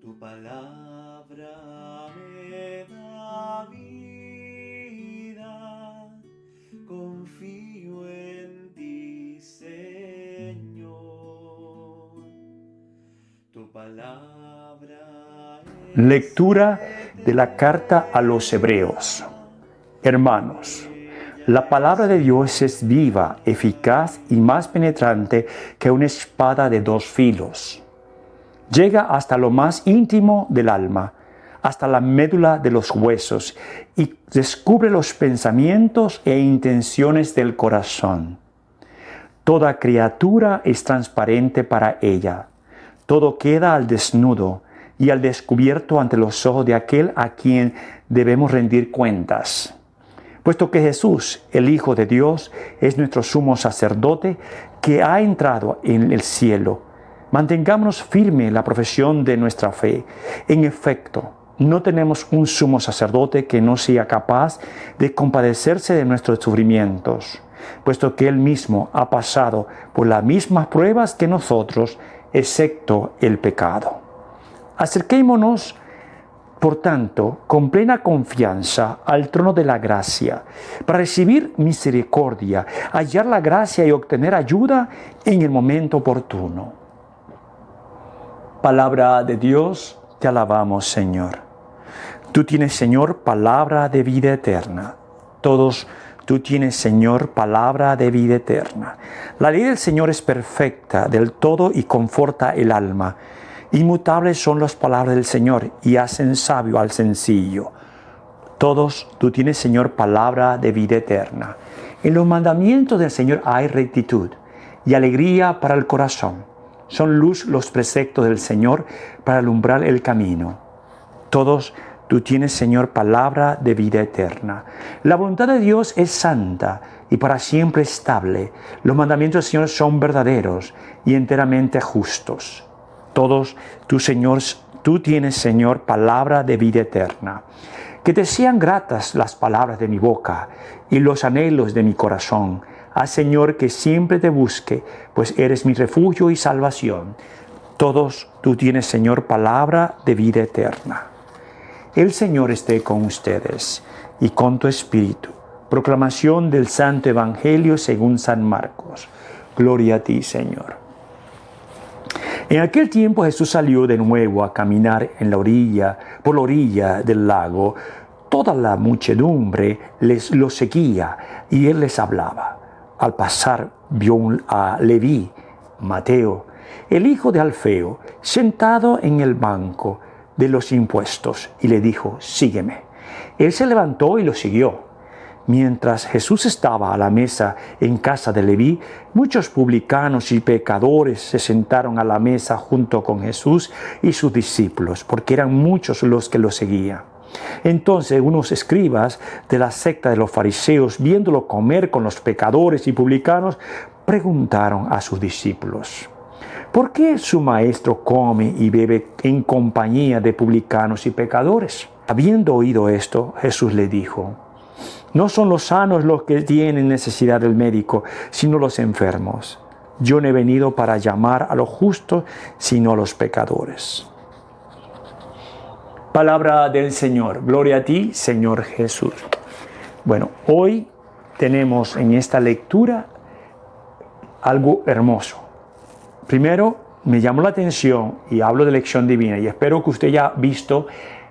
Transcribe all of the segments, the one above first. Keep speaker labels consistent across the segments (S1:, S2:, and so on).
S1: Tu palabra me da vida, confío en ti, Señor. Tu palabra es
S2: Lectura de la carta a los Hebreos. Hermanos, la palabra de Dios es viva, eficaz y más penetrante que una espada de dos filos. Llega hasta lo más íntimo del alma, hasta la médula de los huesos, y descubre los pensamientos e intenciones del corazón. Toda criatura es transparente para ella. Todo queda al desnudo y al descubierto ante los ojos de aquel a quien debemos rendir cuentas. Puesto que Jesús, el Hijo de Dios, es nuestro sumo sacerdote que ha entrado en el cielo, mantengámonos firme en la profesión de nuestra fe. En efecto, no tenemos un sumo sacerdote que no sea capaz de compadecerse de nuestros sufrimientos, puesto que Él mismo ha pasado por las mismas pruebas que nosotros, excepto el pecado. Acerquémonos, por tanto, con plena confianza al trono de la gracia, para recibir misericordia, hallar la gracia y obtener ayuda en el momento oportuno. Palabra de Dios, te alabamos, Señor. Tú tienes, Señor, palabra de vida eterna. Todos tú tienes, Señor, palabra de vida eterna. La ley del Señor es perfecta del todo y conforta el alma. Inmutables son las palabras del Señor y hacen sabio al sencillo. Todos tú tienes, Señor, palabra de vida eterna. En los mandamientos del Señor hay rectitud y alegría para el corazón. Son luz los preceptos del Señor para alumbrar el camino. Todos tú tienes, Señor, palabra de vida eterna. La voluntad de Dios es santa y para siempre estable. Los mandamientos del Señor son verdaderos y enteramente justos. Todos tú, Señor, tú tienes, Señor, palabra de vida eterna. Que te sean gratas las palabras de mi boca y los anhelos de mi corazón. Haz, Señor, que siempre te busque, pues eres mi refugio y salvación. Todos tú tienes, Señor, palabra de vida eterna. El Señor esté con ustedes y con tu espíritu. Proclamación del Santo Evangelio según San Marcos. Gloria a ti, Señor. En aquel tiempo Jesús salió de nuevo a caminar por la orilla del lago. Toda la muchedumbre lo seguía y él les hablaba. Al pasar vio a Leví, Mateo, el hijo de Alfeo, sentado en el banco de los impuestos, y le dijo: sígueme. Él se levantó y lo siguió. Mientras Jesús estaba a la mesa en casa de Leví, muchos publicanos y pecadores se sentaron a la mesa junto con Jesús y sus discípulos, porque eran muchos los que lo seguían. Entonces unos escribas de la secta de los fariseos, viéndolo comer con los pecadores y publicanos, preguntaron a sus discípulos: ¿por qué su maestro come y bebe en compañía de publicanos y pecadores? Habiendo oído esto, Jesús le dijo: no son los sanos los que tienen necesidad del médico, sino los enfermos. Yo no he venido para llamar a los justos, sino a los pecadores. Palabra del Señor. Gloria a ti, Señor Jesús. Bueno, hoy tenemos en esta lectura algo hermoso. Primero, me llamó la atención y hablo de lección divina, y espero que usted haya visto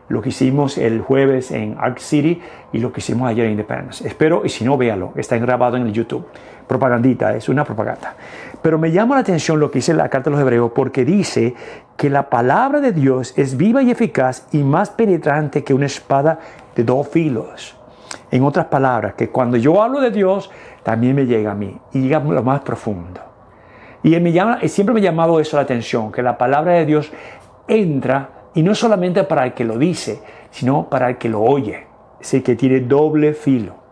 S2: lo que hicimos el jueves en Ark City y lo que hicimos ayer en Independence. Espero, y si no, véalo, está grabado en el YouTube. Propagandita, es una propaganda. Pero me llama la atención lo que dice la carta de los Hebreos, porque dice que la palabra de Dios es viva y eficaz y más penetrante que una espada de dos filos. En otras palabras, que cuando yo hablo de Dios, también me llega a mí y llega a lo más profundo. Y siempre me ha llamado eso la atención, que la palabra de Dios entra, y no solamente para el que lo dice, sino para el que lo oye. Es decir, que tiene doble filo.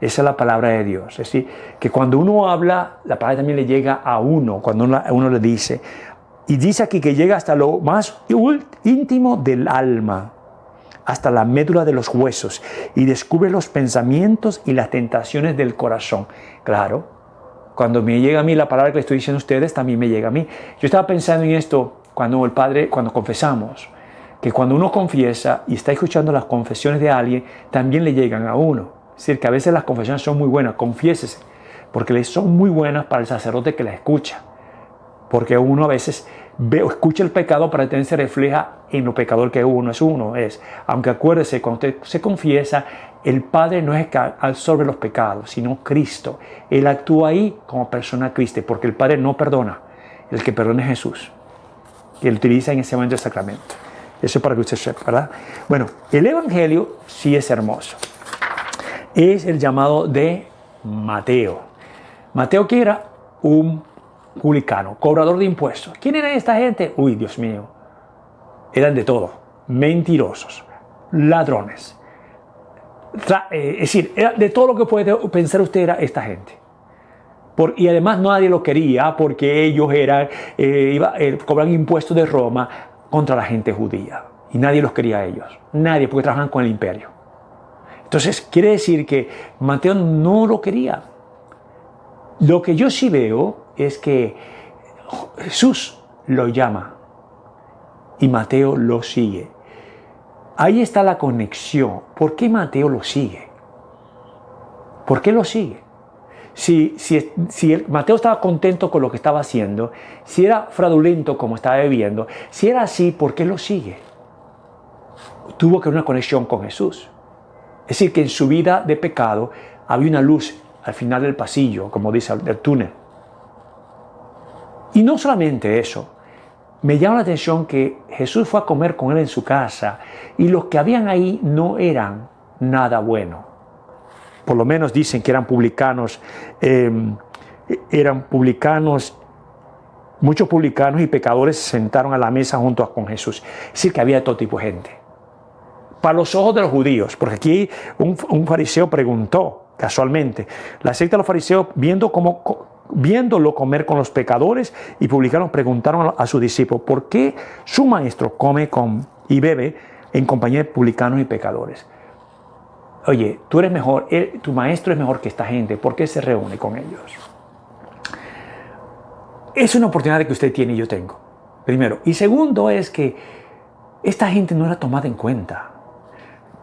S2: Esa es la palabra de Dios. Es decir, que cuando uno habla, la palabra también le llega a uno, cuando uno le dice. Y dice aquí que llega hasta lo más íntimo del alma, hasta la médula de los huesos, y descubre los pensamientos y las tentaciones del corazón. Claro, cuando me llega a mí la palabra que le estoy diciendo a ustedes, también me llega a mí. Yo estaba pensando en esto cuando confesamos. que cuando uno confiesa y está escuchando las confesiones de alguien, también le llegan a uno. Es decir, que a veces las confesiones son muy buenas, confiésese, porque son muy buenas para el sacerdote que las escucha. Porque uno a veces escucha el pecado, pero también se refleja en lo pecador que uno es. Aunque acuérdese, cuando usted se confiesa, el Padre no es el que absorbe los pecados, sino Cristo. Él actúa ahí como persona Cristo, porque el Padre no perdona. El que perdona es Jesús. Y él utiliza en ese momento el sacramento. Eso es para que usted sepa, ¿verdad? Bueno, el Evangelio sí es hermoso. Es el llamado de Mateo. Mateo, que era un publicano, cobrador de impuestos. ¿Quién era esta gente? Uy, Dios mío. Eran de todo. Mentirosos, ladrones. Es decir, era de todo lo que puede pensar usted era esta gente. Y además nadie lo quería porque ellos cobraban impuestos de Roma contra la gente judía. Y nadie los quería a ellos. Nadie, porque trabajaban con el imperio. Entonces, quiere decir que Mateo no lo quería. Lo que yo sí veo es que Jesús lo llama y Mateo lo sigue. Ahí está la conexión. ¿Por qué Mateo lo sigue? ¿Por qué lo sigue? Si Mateo estaba contento con lo que estaba haciendo, si era fraudulento como estaba viviendo, si era así, ¿por qué lo sigue? Tuvo que haber una conexión con Jesús. Es decir, que en su vida de pecado había una luz al final del pasillo, como dice, del túnel. Y no solamente eso, me llama la atención que Jesús fue a comer con él en su casa y los que habían ahí no eran nada bueno. Por lo menos dicen que eran publicanos, muchos publicanos y pecadores se sentaron a la mesa junto con Jesús. Es decir, que había de todo tipo de gente. Para los ojos de los judíos, porque aquí un fariseo preguntó casualmente, la secta de los fariseos, viéndolo comer con los pecadores y publicanos, preguntaron a sus discípulos, ¿por qué su maestro come y bebe en compañía de publicanos y pecadores? Oye, tú eres mejor, tu maestro es mejor que esta gente, ¿por qué se reúne con ellos? Es una oportunidad que usted tiene y yo tengo, primero. Y segundo es que esta gente no era tomada en cuenta.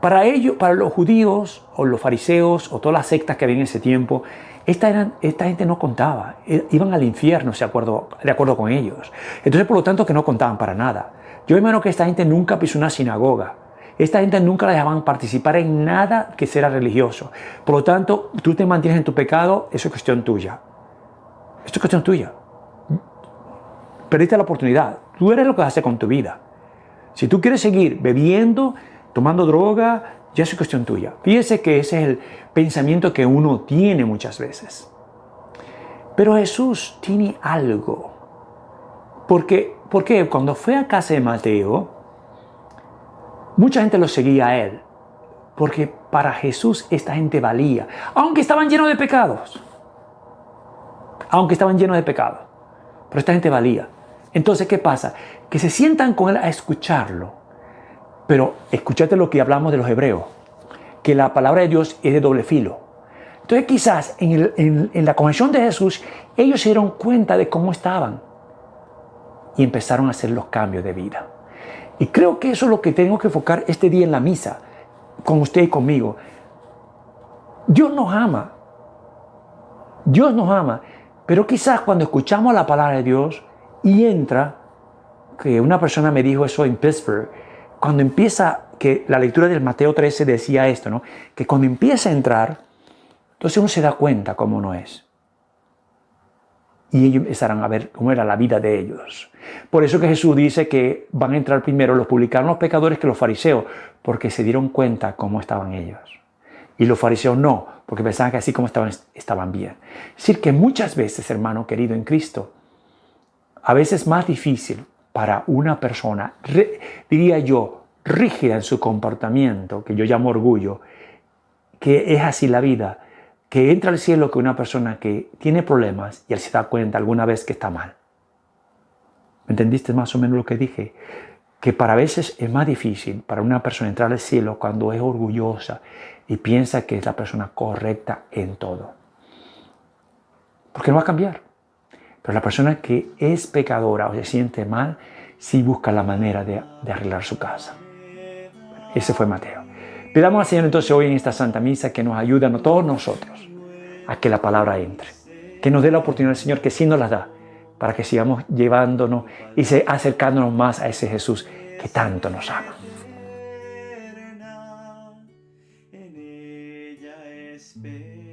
S2: Para ellos, para los judíos o los fariseos o todas las sectas que había en ese tiempo, esta gente no contaba, iban al infierno de acuerdo con ellos. Entonces, por lo tanto, que no contaban para nada. Yo imagino que esta gente nunca pisó una sinagoga. Esta gente nunca la dejaban participar en nada que sea religioso. Por lo tanto, tú te mantienes en tu pecado, eso es cuestión tuya. Esto es cuestión tuya. Perdiste la oportunidad. Tú eres lo que haces con tu vida. Si tú quieres seguir bebiendo, tomando droga, ya es cuestión tuya. Fíjese que ese es el pensamiento que uno tiene muchas veces. Pero Jesús tiene algo. Porque cuando fue a casa de Mateo, mucha gente lo seguía a él. Porque para Jesús esta gente valía. Aunque estaban llenos de pecados. Pero esta gente valía. Entonces, ¿qué pasa? Que se sientan con él a escucharlo. Pero escúchate lo que hablamos de los hebreos, que la palabra de Dios es de doble filo. Entonces quizás en la conversión de Jesús, ellos se dieron cuenta de cómo estaban y empezaron a hacer los cambios de vida. Y creo que eso es lo que tengo que enfocar este día en la misa, con usted y conmigo. Dios nos ama, pero quizás cuando escuchamos la palabra de Dios y entra, que una persona me dijo eso en Pittsburgh, cuando empieza, que la lectura del Mateo 13 decía esto, ¿no? Que cuando empieza a entrar, entonces uno se da cuenta cómo no es. Y ellos empezarán a ver cómo era la vida de ellos. Por eso que Jesús dice que van a entrar primero los publicanos, los pecadores, que los fariseos, porque se dieron cuenta cómo estaban ellos. Y los fariseos no, porque pensaban que así como estaban bien. Es decir, que muchas veces, hermano querido en Cristo, a veces es más difícil para una persona, diría yo, rígida en su comportamiento, que yo llamo orgullo, que es así la vida, que entra al cielo que una persona que tiene problemas y él se da cuenta alguna vez que está mal. ¿Me entendiste más o menos lo que dije? Que para veces es más difícil para una persona entrar al cielo cuando es orgullosa y piensa que es la persona correcta en todo. Porque no va a cambiar. Pero la persona que es pecadora o se siente mal, sí busca la manera de arreglar su casa. Ese fue Mateo. Pidamos al Señor entonces hoy en esta Santa Misa que nos ayude a todos nosotros a que la palabra entre. Que nos dé la oportunidad el Señor, que sí nos la da, para que sigamos llevándonos y acercándonos más a ese Jesús que tanto nos ama.
S1: En ella espera.